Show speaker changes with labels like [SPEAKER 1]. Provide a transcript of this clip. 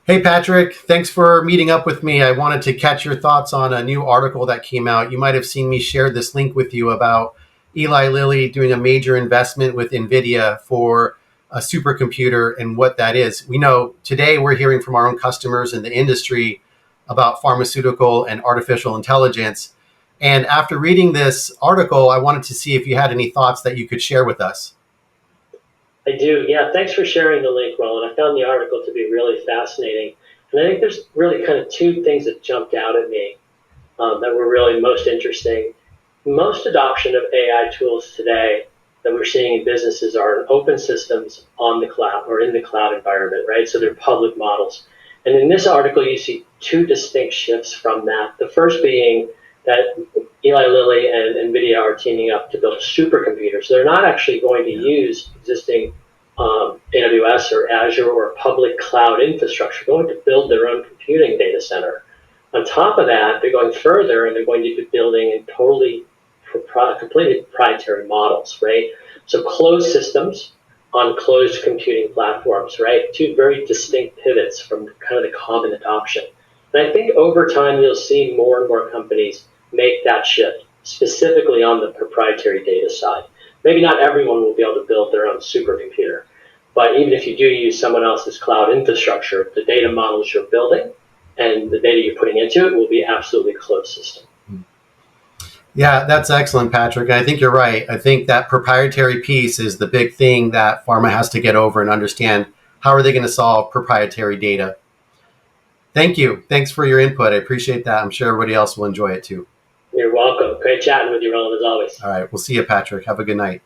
[SPEAKER 1] Hey, Patrick, thanks for meeting up with me. I wanted to catch your thoughts on a new article that came out. You might have seen me share this link with you about Eli Lilly doing a major investment with Nvidia for a supercomputer and what that is. We know today we're hearing from our own customers in the industry about pharmaceutical and artificial intelligence. And after reading this article, I wanted to see if you had any thoughts that you could share with us.
[SPEAKER 2] I do. Yeah, thanks for sharing the link, Roland. I found the article to be really fascinating. And I think there's really kind of two things that jumped out at me that were really most interesting. Most adoption of AI tools today that we're seeing in businesses are in open systems on the cloud or in the cloud environment, right? So they're public models. And in this article, you see two distinct shifts from that. The first being that Eli Lilly and Nvidia are teaming up to build a supercomputer. So they're not actually going to use existing AWS or Azure or public cloud infrastructure. They're going to build their own computing data center. On top of that, they're going further and they're going to be building in completely proprietary models, right? So closed systems on closed computing platforms, right? Two very distinct pivots from kind of the common adoption. And I think over time, you'll see more and more companies make that shift, specifically on the proprietary data side. Maybe not everyone will be able to build their own supercomputer, but even if you do use someone else's cloud infrastructure, the data models you're building and the data you're putting into it will be absolutely closed system.
[SPEAKER 1] Yeah, that's excellent, Patrick. I think you're right. I think that proprietary piece is the big thing that pharma has to get over and understand. How are they going to solve proprietary data? Thank you. Thanks for your input. I appreciate that. I'm sure everybody else will enjoy it too.
[SPEAKER 2] You're welcome. Great chatting with you, Roland, as always.
[SPEAKER 1] All right. We'll see you, Patrick. Have a good night.